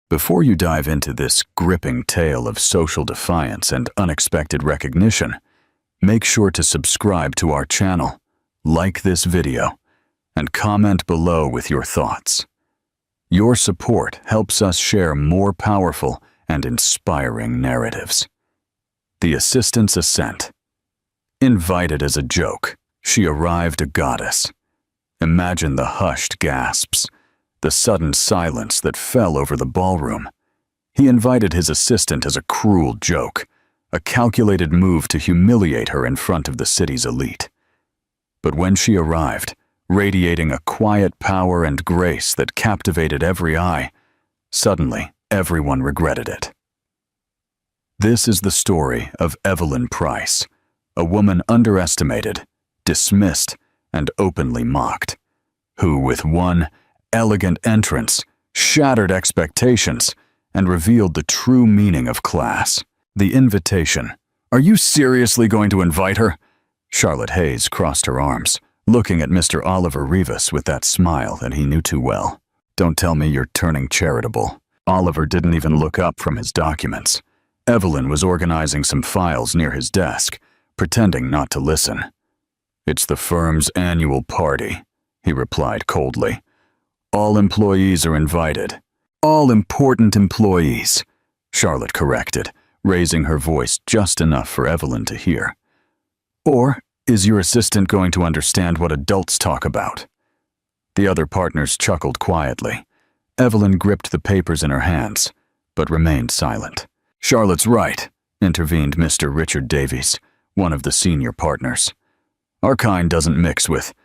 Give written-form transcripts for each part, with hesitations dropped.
Before you dive into this gripping tale of social defiance and unexpected recognition, make sure to subscribe to our channel, like this video, and comment below with your thoughts. Your support helps us share more powerful and inspiring narratives. The assistant's ascent. Invited as a joke, she arrived a goddess. Imagine the hushed gasps, the sudden silence that fell over the ballroom. He invited his assistant as a cruel joke, a calculated move to humiliate her in front of the city's elite. But when she arrived, radiating a quiet power and grace that captivated every eye, suddenly everyone regretted it. This is the story of Evelyn Price, a woman underestimated, dismissed, and openly mocked, who, with one elegant entrance, shattered expectations, and revealed the true meaning of class. The invitation. "Are you seriously going to invite her?" Charlotte Hayes crossed her arms, looking at Mr. Oliver Rivas with that smile that he knew too well. "Don't tell me you're turning charitable." Oliver didn't even look up from his documents. Evelyn was organizing some files near his desk, pretending not to listen. "It's the firm's annual party," he replied coldly. "All employees are invited." "All important employees," Charlotte corrected, raising her voice just enough for Evelyn to hear. "Or is your assistant going to understand what adults talk about?" The other partners chuckled quietly. Evelyn gripped the papers in her hands, but remained silent. "Charlotte's right," intervened Mr. Richard Davies, one of the senior partners. "Our kind doesn't mix with,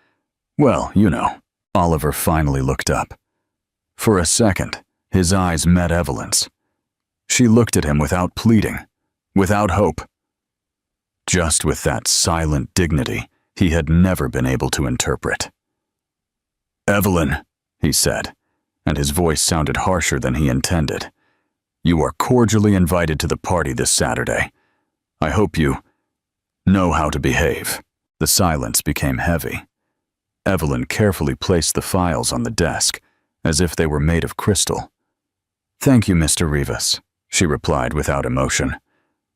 well, you know." Oliver finally looked up. For a second, his eyes met Evelyn's. She looked at him without pleading, without hope. Just with that silent dignity he had never been able to interpret. "Evelyn," he said, and his voice sounded harsher than he intended. "You are cordially invited to the party this Saturday. I hope you know how to behave." The silence became heavy. Evelyn carefully placed the files on the desk, as if they were made of crystal. "Thank you, Mr. Rivas," she replied without emotion.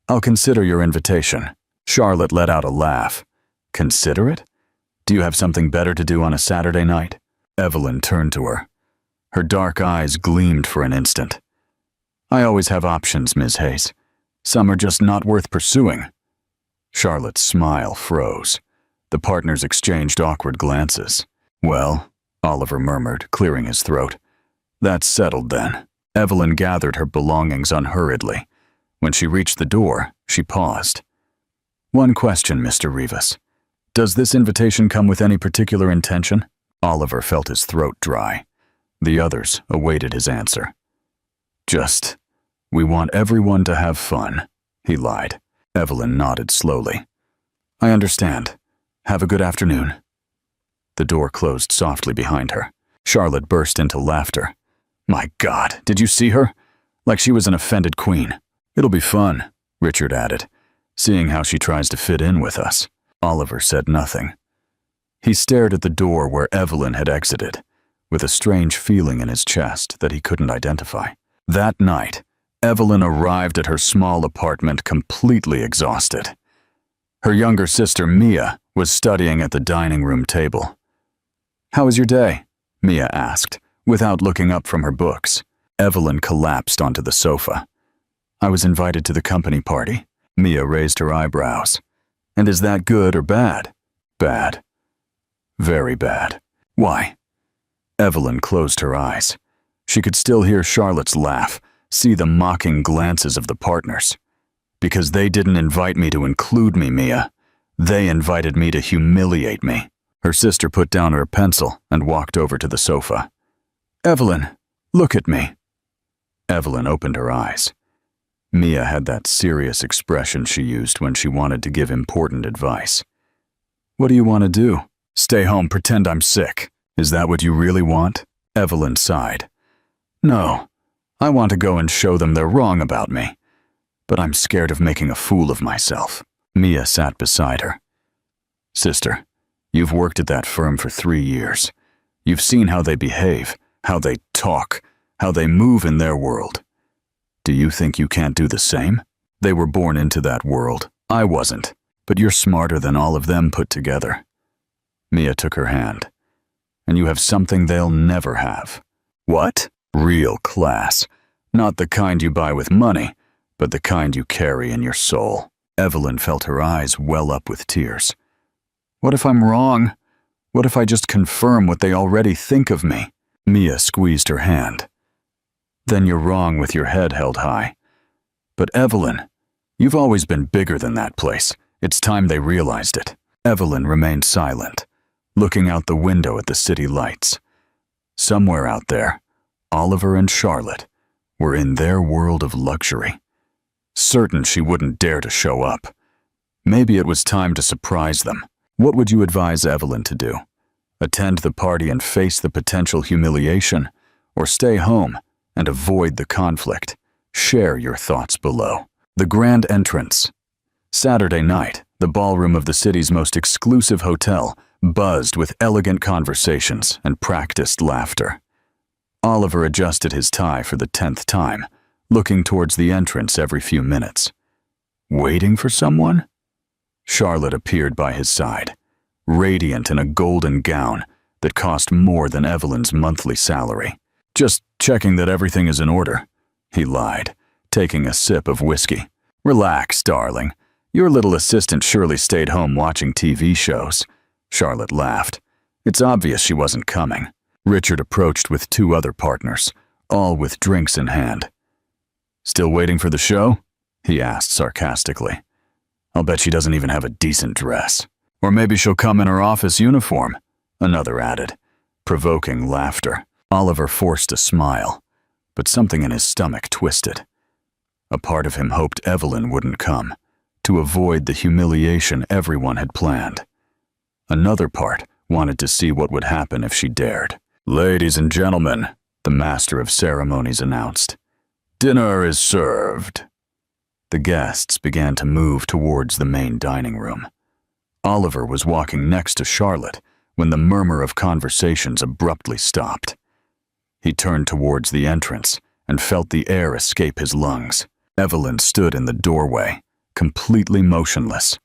"I'll consider your invitation." Charlotte let out a laugh. "Consider it? Do you have something better to do on a Saturday night?" Evelyn turned to her. Her dark eyes gleamed for an instant. "I always have options, Ms. Hayes. Some are just not worth pursuing." Charlotte's smile froze. The partners exchanged awkward glances. "Well," Oliver murmured, clearing his throat. "That's settled then." Evelyn gathered her belongings unhurriedly. When she reached the door, she paused. "One question, Mr. Rivas. Does this invitation come with any particular intention?" Oliver felt his throat dry. The others awaited his answer. "Just, we want everyone to have fun," he lied. Evelyn nodded slowly. "I understand. Have a good afternoon." The door closed softly behind her. Charlotte burst into laughter. "My God, did you see her? Like she was an offended queen." "It'll be fun," Richard added, "seeing how she tries to fit in with us." Oliver said nothing. He stared at the door where Evelyn had exited, with a strange feeling in his chest that he couldn't identify. That night, Evelyn arrived at her small apartment completely exhausted. Her younger sister, Mia, was studying at the dining room table. "How was your day?" Mia asked, without looking up from her books. Evelyn collapsed onto the sofa. "I was invited to the company party." Mia raised her eyebrows. "And is that good or bad?" "Bad. Very bad." "Why?" Evelyn closed her eyes. She could still hear Charlotte's laugh, see the mocking glances of the partners. "Because they didn't invite me to include me, Mia. They invited me to humiliate me." Her sister put down her pencil and walked over to the sofa. "Evelyn, look at me." Evelyn opened her eyes. Mia had that serious expression she used when she wanted to give important advice. "What do you want to do? Stay home, pretend I'm sick. Is that what you really want?" Evelyn sighed. "No, I want to go and show them they're wrong about me. But I'm scared of making a fool of myself." Mia sat beside her. "Sister, you've worked at that firm for 3 years. You've seen how they behave, how they talk, how they move in their world. Do you think you can't do the same? They were born into that world. I wasn't, but you're smarter than all of them put together. Mia took her hand. And you have something they'll never have. What? Real class. Not the kind you buy with money, but the kind you carry in your soul. Evelyn felt her eyes well up with tears. What if I'm wrong? What if I just confirm what they already think of me? Mia squeezed her hand. Then you're wrong with your head held high. But Evelyn, you've always been bigger than that place. It's time they realized it. Evelyn remained silent, looking out the window at the city lights. Somewhere out there, Oliver and Charlotte were in their world of luxury. Certain she wouldn't dare to show up. Maybe it was time to surprise them. What would you advise Evelyn to do? Attend the party and face the potential humiliation, or stay home and avoid the conflict? Share your thoughts below. The grand entrance. Saturday night, the ballroom of the city's most exclusive hotel buzzed with elegant conversations and practiced laughter. Oliver adjusted his tie for the 10th time, looking towards the entrance every few minutes. Waiting for someone? Charlotte appeared by his side, radiant in a golden gown that cost more than Evelyn's monthly salary. Just checking that everything is in order, he lied, taking a sip of whiskey. Relax, darling. Your little assistant surely stayed home watching TV shows. Charlotte laughed. It's obvious she wasn't coming. Richard approached with 2 other partners, all with drinks in hand. Still waiting for the show? He asked sarcastically. I'll bet she doesn't even have a decent dress. Or maybe she'll come in her office uniform, another added, provoking laughter. Oliver forced a smile, but something in his stomach twisted. A part of him hoped Evelyn wouldn't come, to avoid the humiliation everyone had planned. Another part wanted to see what would happen if she dared. Ladies and gentlemen, the master of ceremonies announced. Dinner is served. The guests began to move towards the main dining room. Oliver was walking next to Charlotte when the murmur of conversations abruptly stopped. He turned towards the entrance and felt the air escape his lungs. Evelyn stood in the doorway, completely motionless.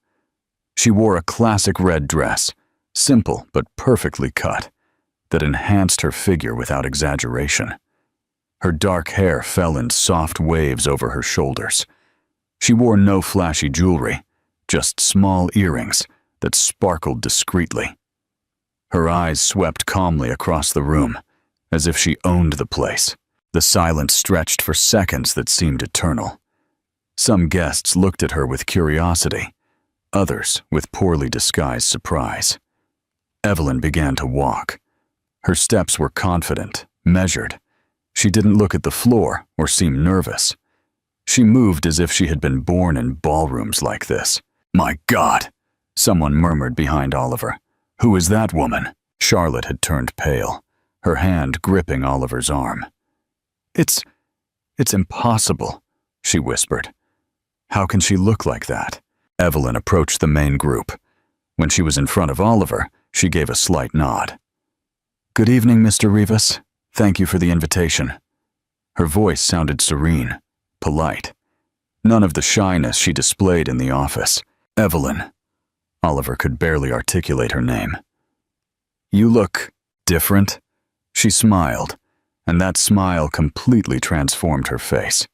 She wore a classic red dress, simple but perfectly cut, that enhanced her figure without exaggeration. Her dark hair fell in soft waves over her shoulders. She wore no flashy jewelry, just small earrings that sparkled discreetly. Her eyes swept calmly across the room, as if she owned the place. The silence stretched for seconds that seemed eternal. Some guests looked at her with curiosity, others with poorly disguised surprise. Evelyn began to walk. Her steps were confident, measured. She didn't look at the floor or seem nervous. She moved as if she had been born in ballrooms like this. My God! Someone murmured behind Oliver. Who is that woman? Charlotte had turned pale, her hand gripping Oliver's arm. It's impossible, she whispered. How can she look like that? Evelyn approached the main group. When she was in front of Oliver, she gave a slight nod. Good evening, Mr. Rivas. Thank you for the invitation. Her voice sounded serene, polite. None of the shyness she displayed in the office. Evelyn. Oliver could barely articulate her name. You look different. She smiled, and that smile completely transformed her face.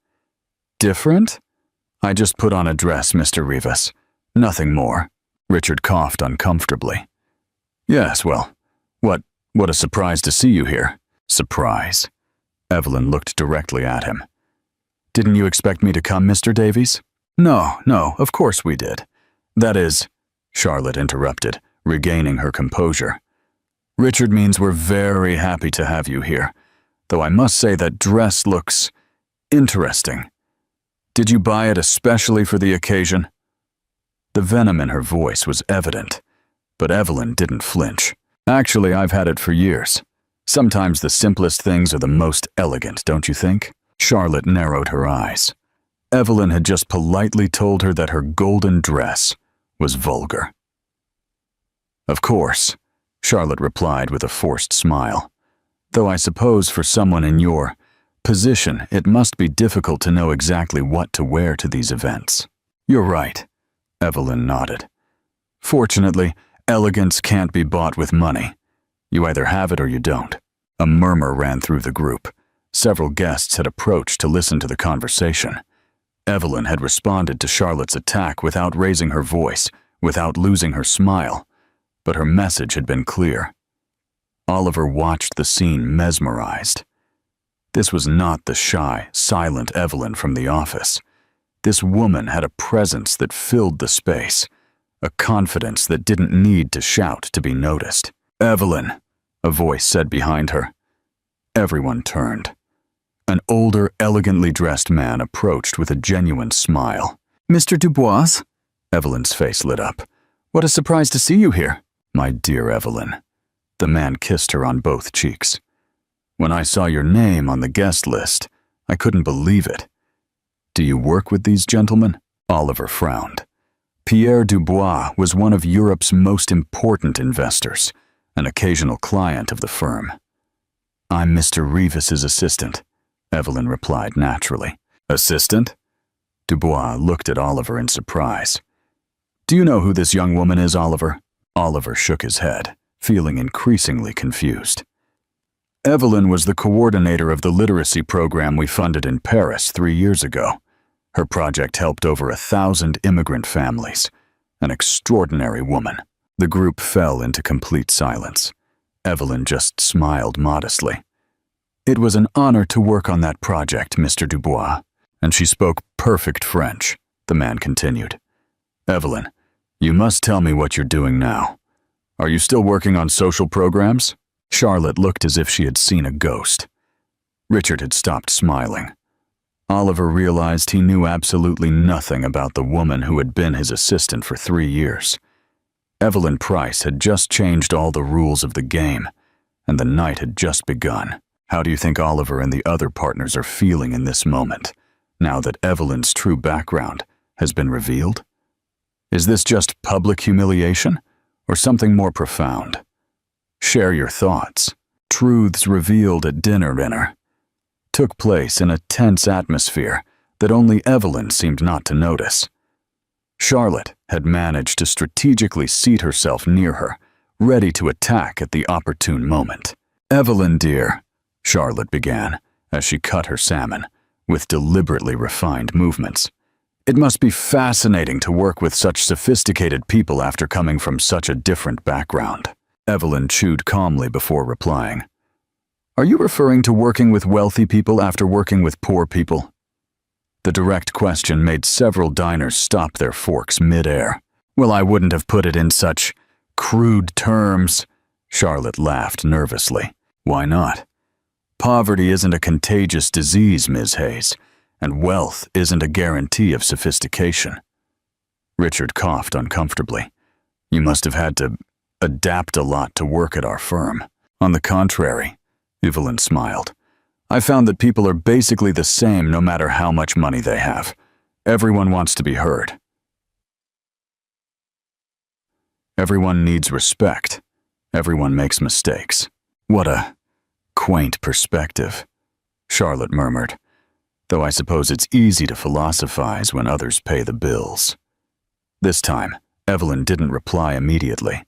Different? I just put on a dress, Mr. Rivas. Nothing more. Richard coughed uncomfortably. Yes, well, what a surprise to see you here. Surprise. Evelyn looked directly at him. Didn't you expect me to come, Mr. Davies? No, of course we did. That is, Charlotte interrupted, regaining her composure. Richard means we're very happy to have you here, though I must say that dress looks interesting. Did you buy it especially for the occasion? The venom in her voice was evident, but Evelyn didn't flinch. Actually, I've had it for years. Sometimes the simplest things are the most elegant, don't you think? Charlotte narrowed her eyes. Evelyn had just politely told her that her golden dress was vulgar. Of course, Charlotte replied with a forced smile. Though I suppose for someone in your position, it must be difficult to know exactly what to wear to these events. You're right, Evelyn nodded. Fortunately, elegance can't be bought with money. You either have it or you don't. A murmur ran through the group. Several guests had approached to listen to the conversation. Evelyn had responded to Charlotte's attack without raising her voice, without losing her smile, but her message had been clear. Oliver watched the scene mesmerized. This was not the shy, silent Evelyn from the office. This woman had a presence that filled the space, a confidence that didn't need to shout to be noticed. "Evelyn," a voice said behind her. Everyone turned. An older, elegantly dressed man approached with a genuine smile. "Mr. Dubois?" Evelyn's face lit up. "What a surprise to see you here." "My dear Evelyn." The man kissed her on both cheeks. "When I saw your name on the guest list, I couldn't believe it. Do you work with these gentlemen?" Oliver frowned. Pierre Dubois was one of Europe's most important investors, an occasional client of the firm. "I'm Mr. Rivas's assistant," Evelyn replied naturally. "Assistant?" Dubois looked at Oliver in surprise. "Do you know who this young woman is, Oliver?" Oliver shook his head, feeling increasingly confused. "Evelyn was the coordinator of the literacy program we funded in Paris 3 years ago. Her project helped over 1,000 immigrant families. An extraordinary woman." The group fell into complete silence. Evelyn just smiled modestly. "It was an honor to work on that project, Mr. Dubois." "And she spoke perfect French," the man continued. "Evelyn, you must tell me what you're doing now. Are you still working on social programs?" Charlotte looked as if she had seen a ghost. Richard had stopped smiling. Oliver realized he knew absolutely nothing about the woman who had been his assistant for 3 years. Evelyn Price had just changed all the rules of the game, and the night had just begun. How do you think Oliver and the other partners are feeling in this moment, now that Evelyn's true background has been revealed? Is this just public humiliation, or something more profound? Share your thoughts. Truths revealed at dinner took place in a tense atmosphere that only Evelyn seemed not to notice. Charlotte had managed to strategically seat herself near her, ready to attack at the opportune moment. "Evelyn, dear," Charlotte began, as she cut her salmon, with deliberately refined movements. "It must be fascinating to work with such sophisticated people after coming from such a different background." Evelyn chewed calmly before replying. "Are you referring to working with wealthy people after working with poor people?" The direct question made several diners stop their forks mid-air. "Well, I wouldn't have put it in such crude terms," Charlotte laughed nervously. "Why not? Poverty isn't a contagious disease, Ms. Hayes, and wealth isn't a guarantee of sophistication." Richard coughed uncomfortably. "You must have had to adapt a lot to work at our firm." "On the contrary," Evelyn smiled. "I found that people are basically the same no matter how much money they have. Everyone wants to be heard. Everyone needs respect. Everyone makes mistakes." "What a quaint perspective," Charlotte murmured, "though I suppose it's easy to philosophize when others pay the bills." This time, Evelyn didn't reply immediately.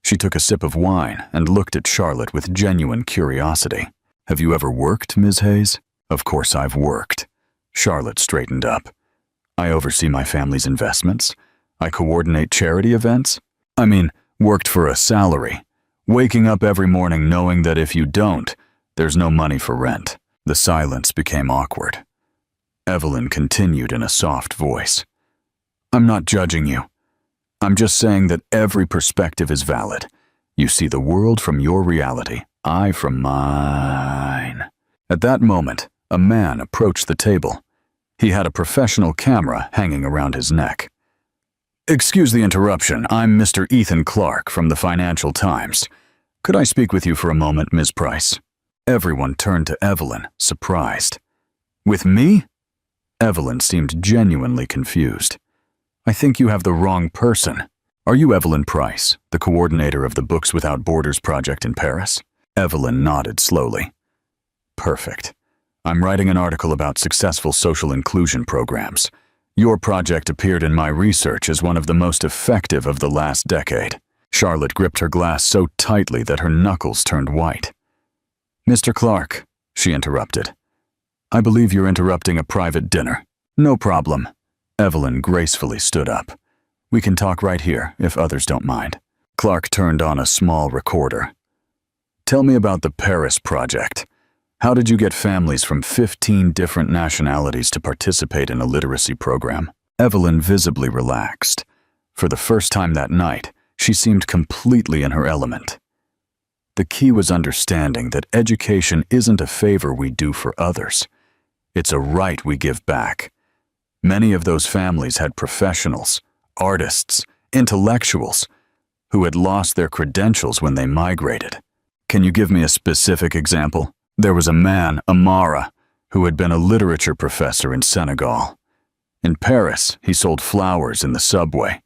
She took a sip of wine and looked at Charlotte with genuine curiosity. "Have you ever worked, Ms. Hayes?" "Of course I've worked." Charlotte straightened up. "I oversee my family's investments. I coordinate charity events. I mean, worked for a salary. Waking up every morning knowing that if you don't, there's no money for rent." The silence became awkward. Evelyn continued in a soft voice. "I'm not judging you. I'm just saying that every perspective is valid. You see the world from your reality, I from mine." At that moment, a man approached the table. He had a professional camera hanging around his neck. "Excuse the interruption. I'm Mr. Ethan Clark from the Financial Times. Could I speak with you for a moment, Ms. Price?" Everyone turned to Evelyn, surprised. "With me?" Evelyn seemed genuinely confused. "I think you have the wrong person. Are you Evelyn Price, the coordinator of the Books Without Borders project in Paris?" Evelyn nodded slowly. "Perfect. I'm writing an article about successful social inclusion programs. Your project appeared in my research as one of the most effective of the last decade. Charlotte gripped her glass so tightly that her knuckles turned white. Mr. Clark, she interrupted. I believe you're interrupting a private dinner. No problem. Evelyn gracefully stood up. We can talk right here, if others don't mind. Clark turned on a small recorder. Tell me about the Paris project. How did you get families from 15 different nationalities to participate in a literacy program? Evelyn visibly relaxed. For the first time that night, she seemed completely in her element. The key was understanding that education isn't a favor we do for others. It's a right we give back. Many of those families had professionals, artists, intellectuals, who had lost their credentials when they migrated. Can you give me a specific example? There was a man, Amara, who had been a literature professor in Senegal. In Paris, he sold flowers in the subway.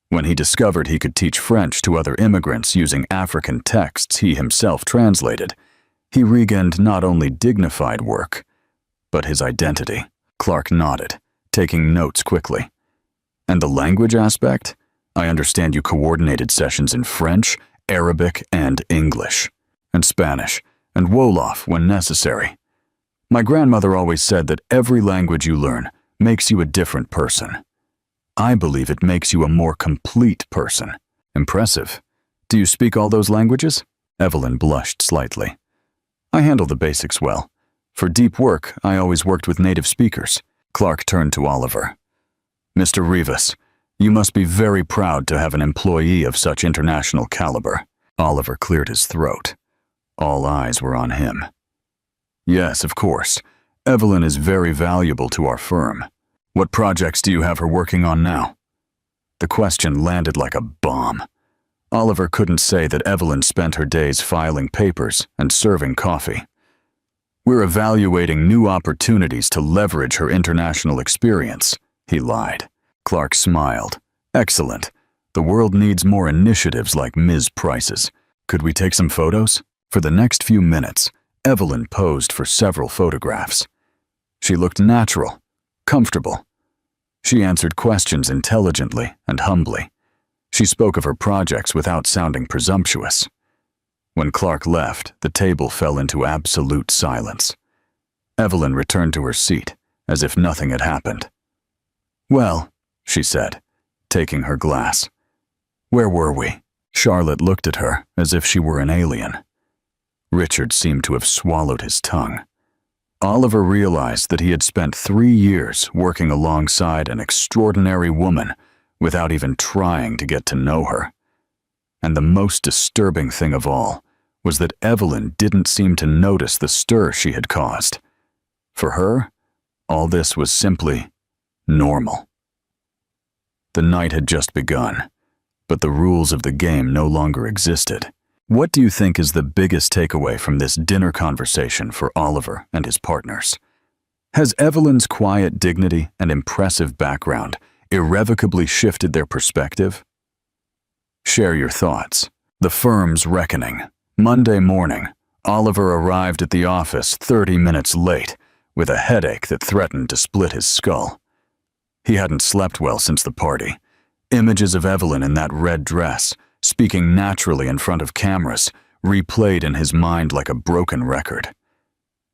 When he discovered he could teach French to other immigrants using African texts he himself translated, he regained not only dignified work, but his identity. Clark nodded, taking notes quickly. And the language aspect? I understand you coordinated sessions in French, Arabic, and English, and Spanish, and Wolof when necessary. My grandmother always said that every language you learn makes you a different person. I believe it makes you a more complete person. Impressive. Do you speak all those languages? Evelyn blushed slightly. I handle the basics well. For deep work, I always worked with native speakers. Clark turned to Oliver. Mr. Rivas, you must be very proud to have an employee of such international caliber. Oliver cleared his throat. All eyes were on him. Yes, of course. Evelyn is very valuable to our firm. What projects do you have her working on now? The question landed like a bomb. Oliver couldn't say that Evelyn spent her days filing papers and serving coffee. We're evaluating new opportunities to leverage her international experience, he lied. Clark smiled. Excellent. The world needs more initiatives like Ms. Price's. Could we take some photos? For the next few minutes, Evelyn posed for several photographs. She looked natural, comfortable. She answered questions intelligently and humbly. She spoke of her projects without sounding presumptuous. When Clark left, the table fell into absolute silence. Evelyn returned to her seat, as if nothing had happened. Well, she said, taking her glass. Where were we? Charlotte looked at her as if she were an alien. Richard seemed to have swallowed his tongue. Oliver realized that he had spent 3 years working alongside an extraordinary woman without even trying to get to know her. And the most disturbing thing of all was that Evelyn didn't seem to notice the stir she had caused. For her, all this was simply normal. The night had just begun, but the rules of the game no longer existed. What do you think is the biggest takeaway from this dinner conversation for Oliver and his partners? Has Evelyn's quiet dignity and impressive background irrevocably shifted their perspective? Share your thoughts. The firm's reckoning. Monday morning, Oliver arrived at the office 30 minutes late with a headache that threatened to split his skull. He hadn't slept well since the party. Images of Evelyn in that red dress, speaking naturally in front of cameras, replayed in his mind like a broken record.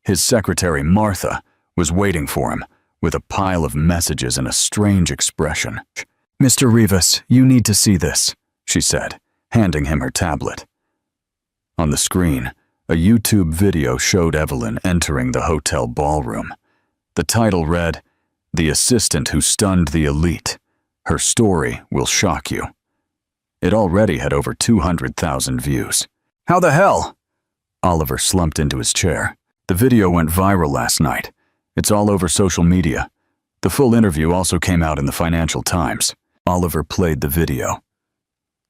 His secretary, Martha, was waiting for him with a pile of messages and a strange expression. Mr. Rivas, you need to see this, she said, handing him her tablet. On the screen, a YouTube video showed Evelyn entering the hotel ballroom. The title read, "The Assistant Who Stunned the Elite. Her Story Will Shock You." It already had over 200,000 views. How the hell? Oliver slumped into his chair. The video went viral last night. It's all over social media. The full interview also came out in the Financial Times. Oliver played the video.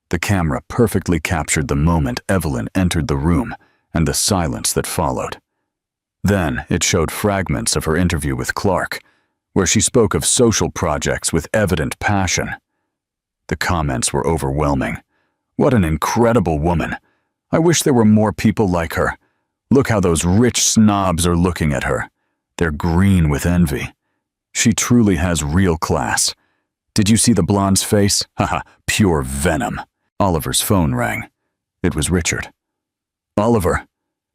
The camera perfectly captured the moment Evelyn entered the room and the silence that followed. Then it showed fragments of her interview with Clark, where she spoke of social projects with evident passion. The comments were overwhelming. What an incredible woman. I wish there were more people like her. Look how those rich snobs are looking at her. They're green with envy. She truly has real class. Did you see the blonde's face? Haha, pure venom. Oliver's phone rang. It was Richard. Oliver,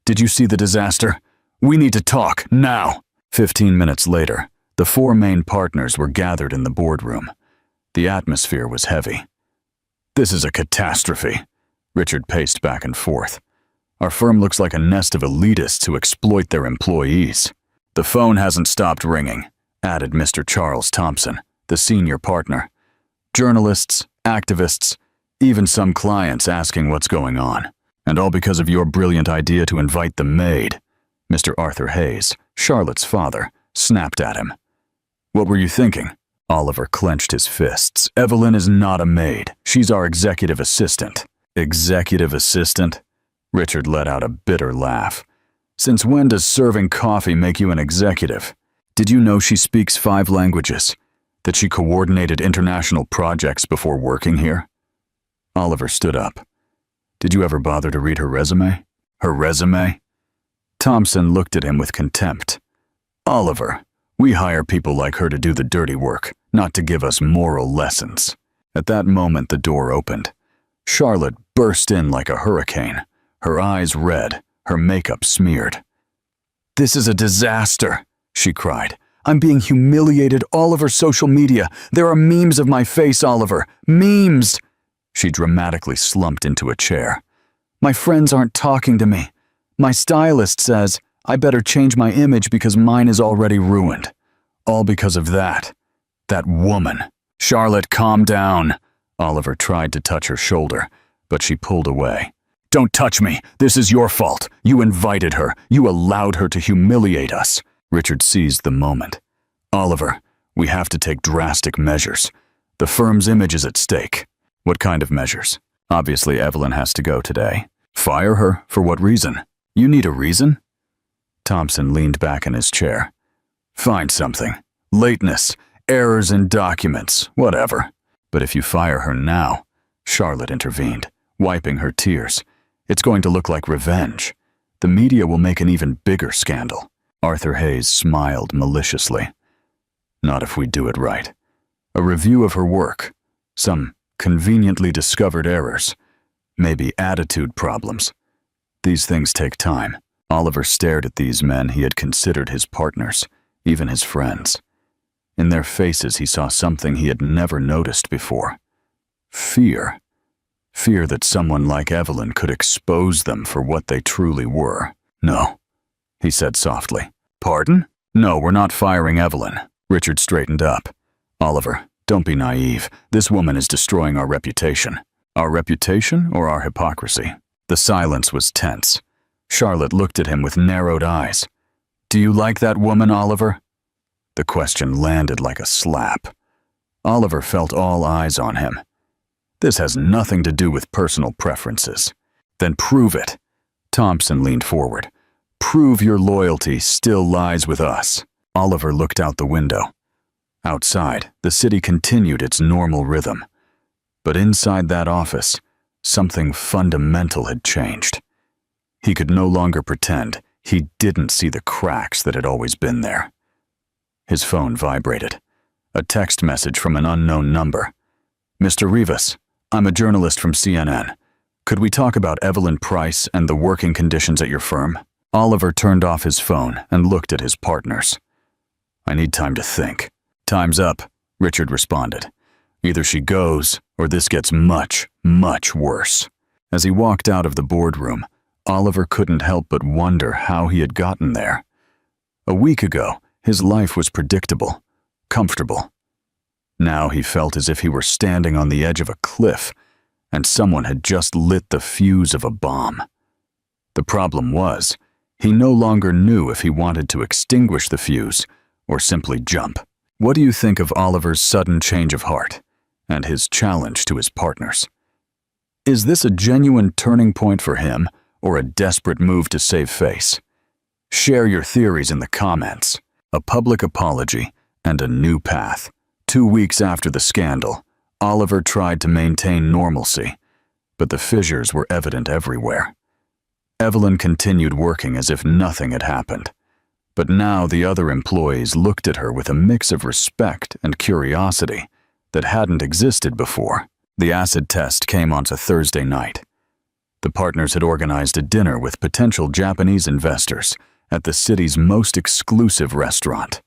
did you see the disaster? We need to talk, now. 15 minutes later, the four main partners were gathered in the boardroom. The atmosphere was heavy. This is a catastrophe. Richard paced back and forth. Our firm looks like a nest of elitists who exploit their employees. The phone hasn't stopped ringing, added Mr. Charles Thompson, the senior partner. Journalists, activists, even some clients asking what's going on. And all because of your brilliant idea to invite the maid. Mr. Arthur Hayes, Charlotte's father, snapped at him. What were you thinking? Oliver clenched his fists. Evelyn is not a maid. She's our executive assistant. Executive assistant? Richard let out a bitter laugh. Since when does serving coffee make you an executive? Did you know she speaks 5 languages? That she coordinated international projects before working here? Oliver stood up. Did you ever bother to read her resume? Her resume? Thompson looked at him with contempt. Oliver, we hire people like her to do the dirty work, not to give us moral lessons. At that moment, the door opened. Charlotte burst in like a hurricane, her eyes red, her makeup smeared. This is a disaster, she cried. I'm being humiliated all over social media. There are memes of my face, Oliver. Memes! She dramatically slumped into a chair. My friends aren't talking to me. My stylist says I better change my image because mine is already ruined. All because of that. That woman. Charlotte, calm down. Oliver tried to touch her shoulder, but she pulled away. Don't touch me. This is your fault. You invited her. You allowed her to humiliate us. Richard seized the moment. Oliver, we have to take drastic measures. The firm's image is at stake. What kind of measures? Obviously, Evelyn has to go today. Fire her? For what reason? You need a reason? Thompson leaned back in his chair. Find something. Lateness, errors in documents, whatever. But if you fire her now, Charlotte intervened, wiping her tears. It's going to look like revenge. The media will make an even bigger scandal. Arthur Hayes smiled maliciously. Not if we do it right. A review of her work. Some conveniently discovered errors. Maybe attitude problems. These things take time. Oliver stared at these men he had considered his partners, even his friends. In their faces he saw something he had never noticed before. Fear. Fear that someone like Evelyn could expose them for what they truly were. No, he said softly. Pardon? No, we're not firing Evelyn. Richard straightened up. Oliver, don't be naive. This woman is destroying our reputation. Our reputation or our hypocrisy? The silence was tense. Charlotte looked at him with narrowed eyes. Do you like that woman, Oliver? The question landed like a slap. Oliver felt all eyes on him. This has nothing to do with personal preferences. Then prove it. Thompson leaned forward. Prove your loyalty still lies with us. Oliver looked out the window. Outside, the city continued its normal rhythm. But inside that office, something fundamental had changed. He could no longer pretend he didn't see the cracks that had always been there. His phone vibrated. A text message from an unknown number. Mr. Rivas, I'm a journalist from CNN. Could we talk about Evelyn Price and the working conditions at your firm? Oliver turned off his phone and looked at his partners. I need time to think. Time's up, Richard responded. Either she goes, or this gets much, much worse. As he walked out of the boardroom, Oliver couldn't help but wonder how he had gotten there. A week ago, his life was predictable, comfortable. Now he felt as if he were standing on the edge of a cliff, and someone had just lit the fuse of a bomb. The problem was, he no longer knew if he wanted to extinguish the fuse or simply jump. What do you think of Oliver's sudden change of heart and his challenge to his partners? Is this a genuine turning point for him or a desperate move to save face? Share your theories in the comments. A public apology and a new path. 2 weeks after the scandal, Oliver tried to maintain normalcy, but the fissures were evident everywhere. Evelyn continued working as if nothing had happened. But now the other employees looked at her with a mix of respect and curiosity that hadn't existed before. The acid test came onto Thursday night. The partners had organized a dinner with potential Japanese investors at the city's most exclusive restaurant.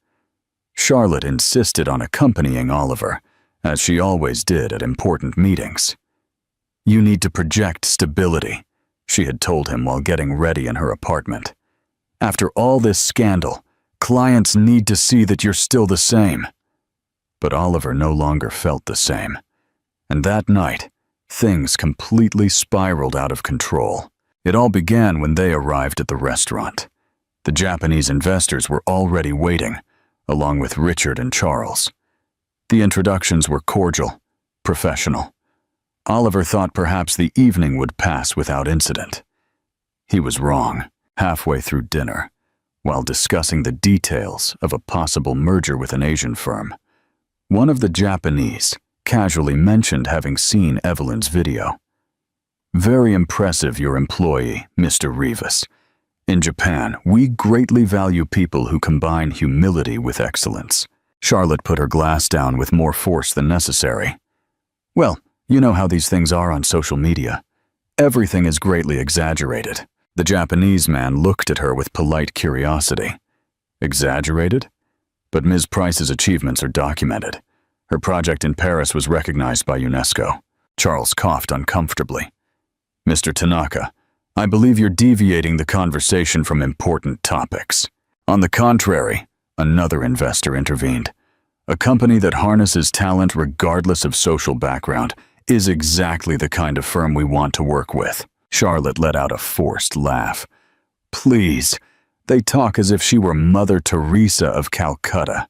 Charlotte insisted on accompanying Oliver, as she always did at important meetings. "You need to project stability," she had told him while getting ready in her apartment. "After all this scandal, clients need to see that you're still the same." But Oliver no longer felt the same. And that night, things completely spiraled out of control. It all began when they arrived at the restaurant. The Japanese investors were already waiting, along with Richard and Charles. The introductions were cordial, professional. Oliver thought perhaps the evening would pass without incident. He was wrong. Halfway through dinner, while discussing the details of a possible merger with an Asian firm, one of the Japanese casually mentioned having seen Evelyn's video. "Very impressive, your employee, Mr. Rivas. In Japan, we greatly value people who combine humility with excellence." Charlotte put her glass down with more force than necessary. "Well, you know how these things are on social media. Everything is greatly exaggerated." The Japanese man looked at her with polite curiosity. "Exaggerated? But Ms. Price's achievements are documented. Her project in Paris was recognized by UNESCO." Charles coughed uncomfortably. "Mr. Tanaka, I believe you're deviating the conversation from important topics." "On the contrary," another investor intervened. "A company that harnesses talent regardless of social background is exactly the kind of firm we want to work with." Charlotte let out a forced laugh. "Please, they talk as if she were Mother Teresa of Calcutta.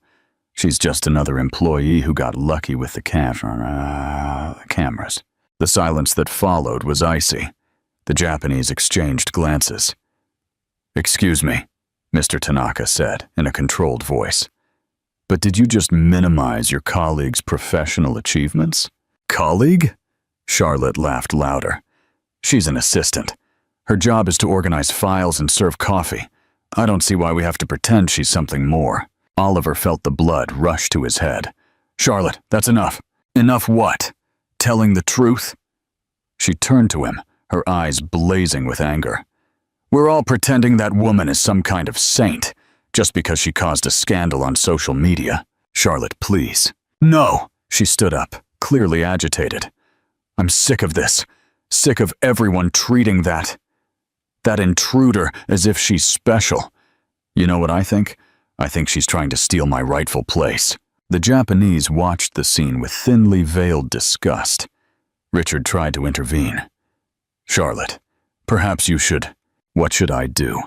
She's just another employee who got lucky with the cameras." The silence that followed was icy. The Japanese exchanged glances. "Excuse me," Mr. Tanaka said in a controlled voice. "But did you just minimize your colleague's professional achievements?" "Colleague?" Charlotte laughed louder. "She's an assistant. Her job is to organize files and serve coffee. I don't see why we have to pretend she's something more." Oliver felt the blood rush to his head. "Charlotte, that's enough." "Enough what? Telling the truth?" She turned to him, her eyes blazing with anger. "We're all pretending that woman is some kind of saint, just because she caused a scandal on social media." "Charlotte, please." "No!" She stood up, clearly agitated. "I'm sick of this. Sick of everyone treating that intruder as if she's special. You know what I think? I think she's trying to steal my rightful place." The Japanese watched the scene with thinly veiled disgust. Richard tried to intervene. "Charlotte, perhaps you should..." "What should I do?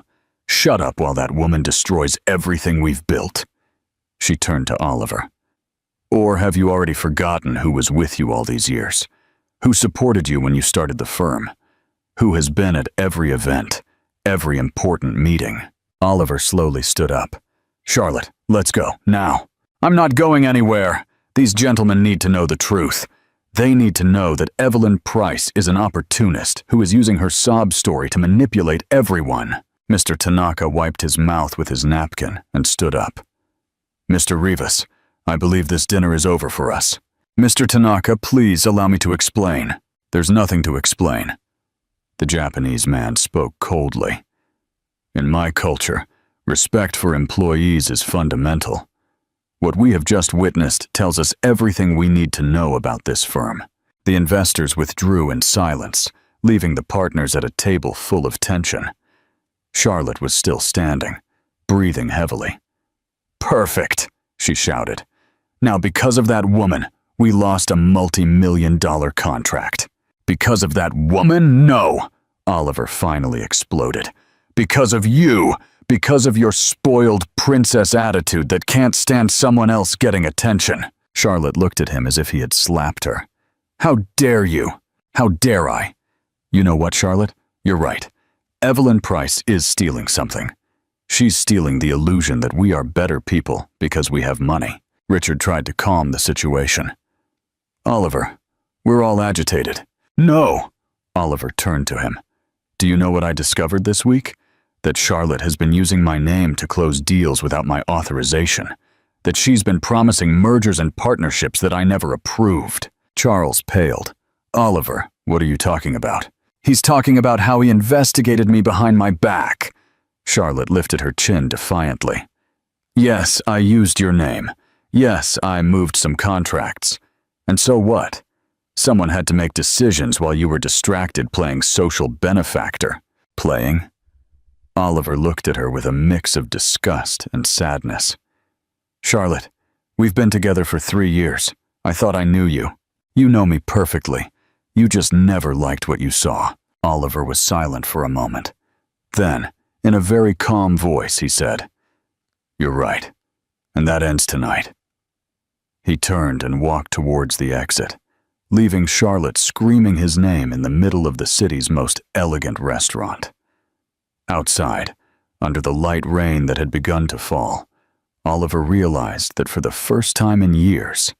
Shut up while that woman destroys everything we've built." She turned to Oliver. "Or have you already forgotten who was with you all these years? Who supported you when you started the firm? Who has been at every event, every important meeting?" Oliver slowly stood up. "Charlotte, let's go, now." "I'm not going anywhere. These gentlemen need to know the truth. They need to know that Evelyn Price is an opportunist who is using her sob story to manipulate everyone." Mr. Tanaka wiped his mouth with his napkin and stood up. "Mr. Rivas, I believe this dinner is over for us." "Mr. Tanaka, please allow me to explain." "There's nothing to explain." The Japanese man spoke coldly. "In my culture, respect for employees is fundamental. What we have just witnessed tells us everything we need to know about this firm." The investors withdrew in silence, leaving the partners at a table full of tension. Charlotte was still standing, breathing heavily. "Perfect," she shouted. "Now because of that woman, we lost a multi-million-dollar contract." "Because of that woman? No!" Oliver finally exploded. "Because of you! Because of your spoiled princess attitude that can't stand someone else getting attention." Charlotte looked at him as if he had slapped her. "How dare you? How dare I?" "You know what, Charlotte? You're right. Evelyn Price is stealing something. She's stealing the illusion that we are better people because we have money." Richard tried to calm the situation. "Oliver, we're all agitated." "No!" Oliver turned to him. "Do you know what I discovered this week? that Charlotte has been using my name to close deals without my authorization, that she's been promising mergers and partnerships that I never approved. Charles paled. Oliver, what are you talking about? He's talking about how he investigated me behind my back. Charlotte lifted her chin defiantly. Yes, I used your name. Yes, I moved some contracts. And so what? Someone had to make decisions while you were distracted playing social benefactor. Playing? Oliver looked at her with a mix of disgust and sadness. Charlotte, we've been together for 3 years. I thought I knew you. You know me perfectly. You just never liked what you saw. Oliver was silent for a moment. Then, in a very calm voice, he said, You're right, and that ends tonight. He turned and walked towards the exit, leaving Charlotte screaming his name in the middle of the city's most elegant restaurant. Outside, under the light rain that had begun to fall, Oliver realized that for the first time in years,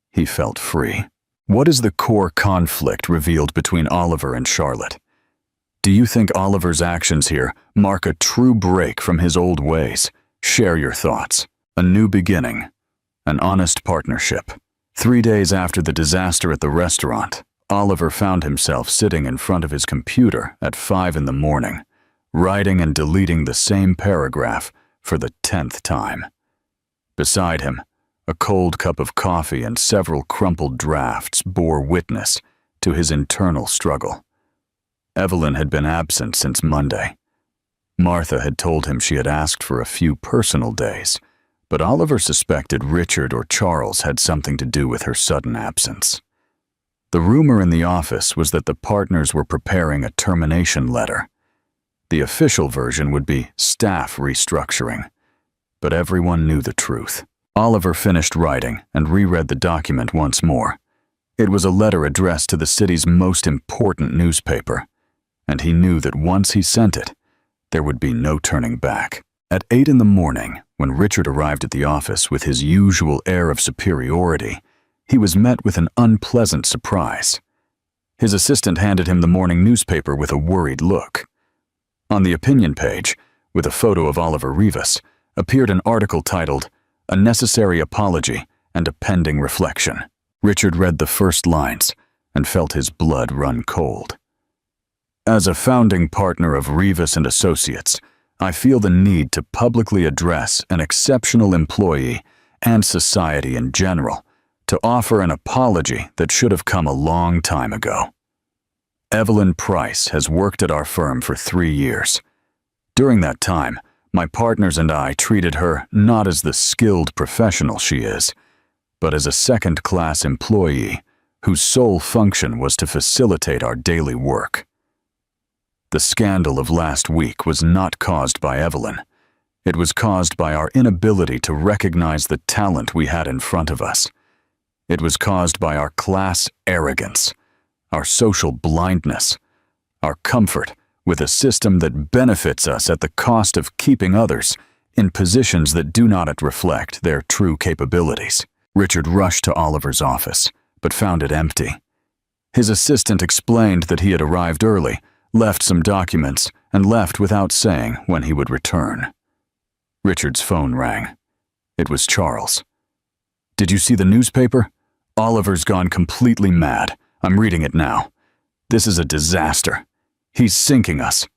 he felt free. What is the core conflict revealed between Oliver and Charlotte? Do you think Oliver's actions here mark a true break from his old ways? Share your thoughts. A new beginning. An honest partnership. 3 days after the disaster at the restaurant, Oliver found himself sitting in front of his computer at 5 in the morning, writing and deleting the same paragraph for the 10th time. Beside him, a cold cup of coffee and several crumpled drafts bore witness to his internal struggle. Evelyn had been absent since Monday. Martha had told him she had asked for a few personal days, but Oliver suspected Richard or Charles had something to do with her sudden absence. The rumor in the office was that the partners were preparing a termination letter. The official version would be staff restructuring, but everyone knew the truth. Oliver finished writing and reread the document once more. It was a letter addressed to the city's most important newspaper, and he knew that once he sent it, there would be no turning back. At 8 in the morning, when Richard arrived at the office with his usual air of superiority, he was met with an unpleasant surprise. His assistant handed him the morning newspaper with a worried look. On the opinion page, with a photo of Oliver Rivas, appeared an article titled, A Necessary Apology and a Pending Reflection. Richard read the first lines and felt his blood run cold. As a founding partner of Rivas and Associates, I feel the need to publicly address an exceptional employee and society in general to offer an apology that should have come a long time ago. Evelyn Price has worked at our firm for 3 years. During that time, my partners and I treated her not as the skilled professional she is, but as a second-class employee whose sole function was to facilitate our daily work. The scandal of last week was not caused by Evelyn. It was caused by our inability to recognize the talent we had in front of us. It was caused by our class arrogance, our social blindness, our comfort with a system that benefits us at the cost of keeping others in positions that do not reflect their true capabilities. Richard rushed to Oliver's office, but found it empty. His assistant explained that he had arrived early, left some documents, and left without saying when he would return. Richard's phone rang. It was Charles. Did you see the newspaper? Oliver's gone completely mad. I'm reading it now. This is a disaster. He's sinking us.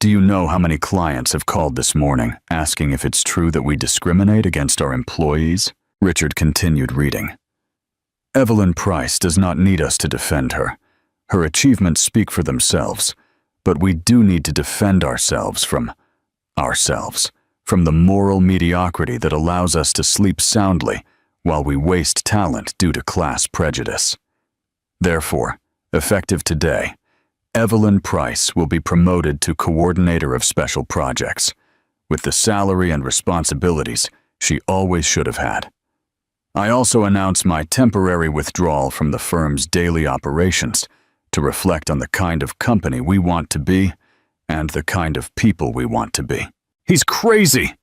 Do you know how many clients have called this morning asking if it's true that we discriminate against our employees? Richard continued reading. Evelyn Price does not need us to defend her. Her achievements speak for themselves, but we do need to defend ourselves, from the moral mediocrity that allows us to sleep soundly while we waste talent due to class prejudice. Therefore, effective today, Evelyn Price will be promoted to Coordinator of Special Projects, with the salary and responsibilities she always should have had. I also announce my temporary withdrawal from the firm's daily operations to reflect on the kind of company we want to be and the kind of people we want to be. He's crazy,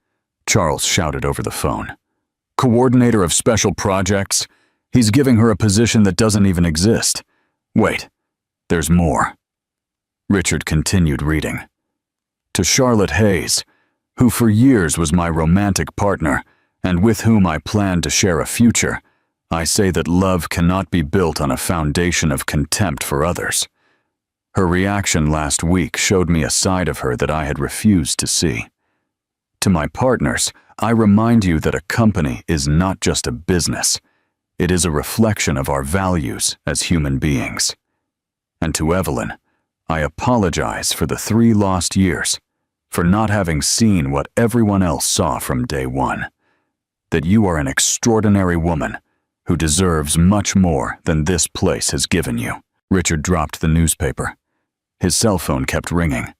Charles shouted over the phone. Coordinator of Special Projects? He's giving her a position that doesn't even exist. Wait, there's more. Richard continued reading. To Charlotte Hayes, who for years was my romantic partner and with whom I planned to share a future, I say that love cannot be built on a foundation of contempt for others. Her reaction last week showed me a side of her that I had refused to see. To my partners, I remind you that a company is not just a business. It is a reflection of our values as human beings. And to Evelyn, I apologize for the 3 lost years, for not having seen what everyone else saw from day one. That you are an extraordinary woman who deserves much more than this place has given you. Richard dropped the newspaper. His cell phone kept ringing.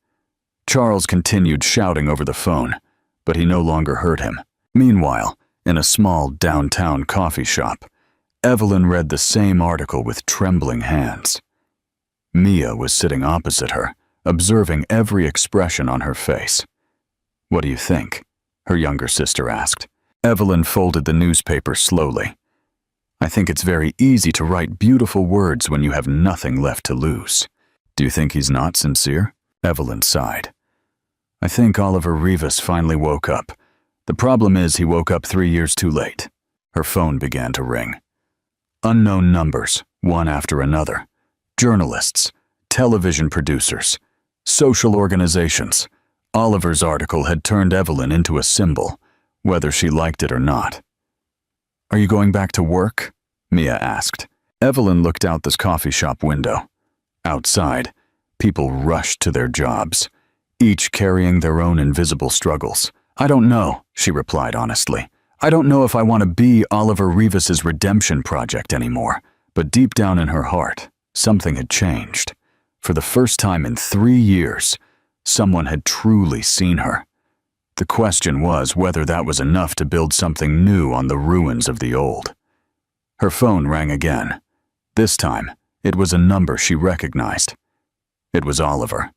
Charles continued shouting over the phone, but he no longer heard him. Meanwhile, in a small downtown coffee shop, Evelyn read the same article with trembling hands. Mia was sitting opposite her, observing every expression on her face. "What do you think?" her younger sister asked. Evelyn folded the newspaper slowly. "I think it's very easy to write beautiful words when you have nothing left to lose." "Do you think he's not sincere?" Evelyn sighed. "I think Oliver Rivas finally woke up. The problem is he woke up 3 years too late." Her phone began to ring. Unknown numbers, one after another. Journalists, television producers, social organizations. Oliver's article had turned Evelyn into a symbol, whether she liked it or not. "Are you going back to work?" Mia asked. Evelyn looked out the coffee shop window. Outside, people rushed to their jobs, each carrying their own invisible struggles. "I don't know," she replied honestly. "I don't know if I want to be Oliver Rivas's redemption project anymore." But deep down in her heart, something had changed. For the first time in 3 years, someone had truly seen her. The question was whether that was enough to build something new on the ruins of the old. Her phone rang again. This time, it was a number she recognized. It was Oliver.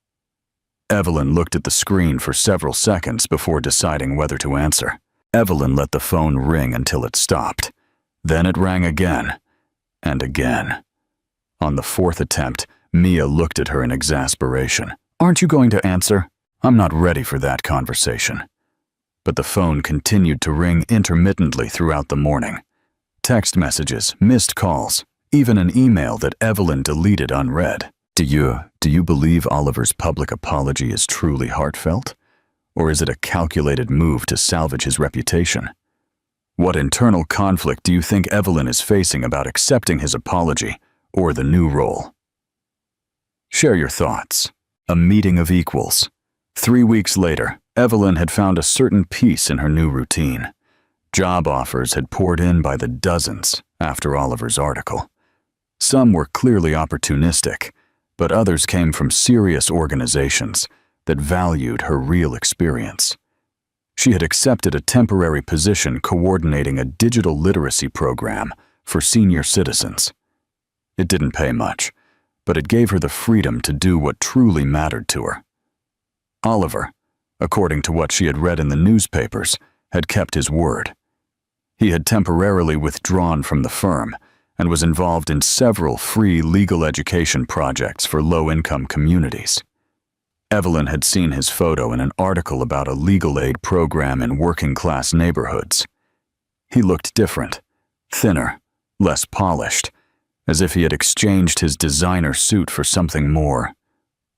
Evelyn looked at the screen for several seconds before deciding whether to answer. Evelyn let the phone ring until it stopped. Then it rang again, and again. On the 4th attempt, Mia looked at her in exasperation. "Aren't you going to answer? I'm not ready for that conversation." But the phone continued to ring intermittently throughout the morning. Text messages, missed calls, even an email that Evelyn deleted unread. Do you believe Oliver's public apology is truly heartfelt? Or is it a calculated move to salvage his reputation? What internal conflict do you think Evelyn is facing about accepting his apology or the new role? Share your thoughts. A meeting of equals. 3 weeks later, Evelyn had found a certain peace in her new routine. Job offers had poured in by the dozens after Oliver's article. Some were clearly opportunistic, but others came from serious organizations that valued her real experience. She had accepted a temporary position coordinating a digital literacy program for senior citizens. It didn't pay much, but it gave her the freedom to do what truly mattered to her. Oliver, according to what she had read in the newspapers, had kept his word. He had temporarily withdrawn from the firm and was involved in several free legal education projects for low-income communities. Evelyn had seen his photo in an article about a legal aid program in working-class neighborhoods. He looked different, thinner, less polished, as if he had exchanged his designer suit for something more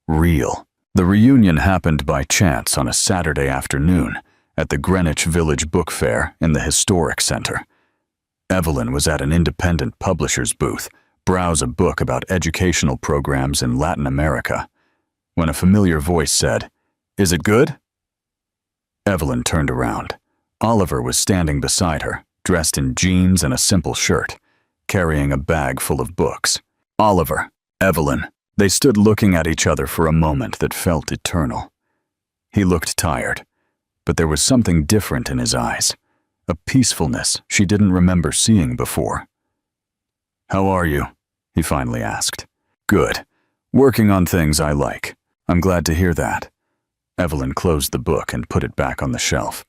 real. The reunion happened by chance on a Saturday afternoon at the Greenwich Village Book Fair in the Historic Center. Evelyn was at an independent publisher's booth, browse a book about educational programs in Latin America, when a familiar voice said, "Is it good?" Evelyn turned around. Oliver was standing beside her, dressed in jeans and a simple shirt, carrying a bag full of books. Oliver, Evelyn. They stood looking at each other for a moment that felt eternal. He looked tired, but there was something different in his eyes, a peacefulness she didn't remember seeing before. "How are you?" he finally asked. "Good. Working on things I like. I'm glad to hear that." Evelyn closed the book and put it back on the shelf.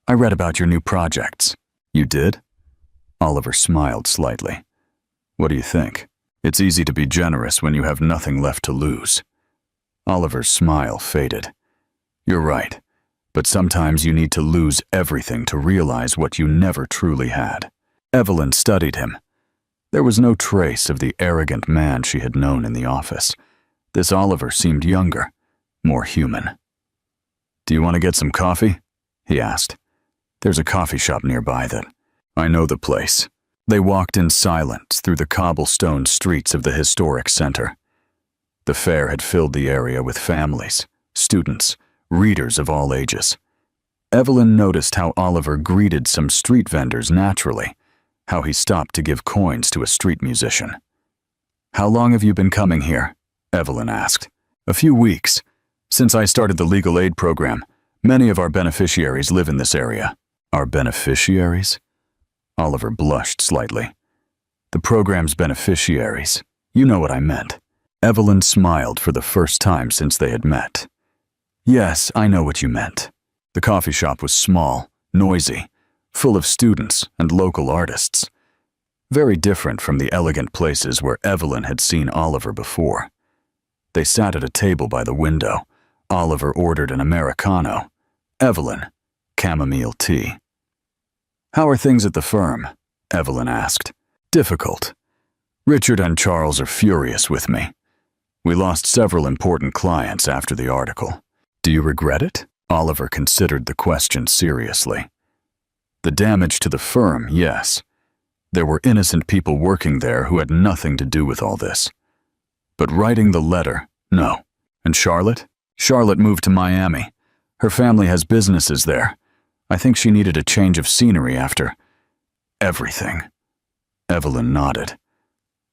"I read about your new projects." "You did?" Oliver smiled slightly. "What do you think?" "It's easy to be generous when you have nothing left to lose." Oliver's smile faded. You're right, but sometimes you need to lose everything to realize what you never truly had. Evelyn studied him. There was no trace of the arrogant man she had known in the office. This Oliver seemed younger, more human. "Do you want to get some coffee?" he asked. "There's a coffee shop nearby that I know the place." They walked in silence through the cobblestone streets of the historic center. The fair had filled the area with families, students, readers of all ages. Evelyn noticed how Oliver greeted some street vendors naturally, how he stopped to give coins to a street musician. "How long have you been coming here?" Evelyn asked. "A few weeks. Since I started the legal aid program, many of our beneficiaries live in this area." "Our beneficiaries?" Oliver blushed slightly. "The program's beneficiaries. You know what I meant." Evelyn smiled for the first time since they had met. "Yes, I know what you meant." The coffee shop was small, noisy, full of students and local artists. Very different from the elegant places where Evelyn had seen Oliver before. They sat at a table by the window. Oliver ordered an Americano. Evelyn, chamomile tea. "How are things at the firm?" Evelyn asked. "Difficult. Richard and Charles are furious with me. We lost several important clients after the article." "Do you regret it?" Oliver considered the question seriously. "The damage to the firm, yes. There were innocent people working there who had nothing to do with all this. But writing the letter, no. And Charlotte? Charlotte moved to Miami. Her family has businesses there. I think she needed a change of scenery after everything." Evelyn nodded.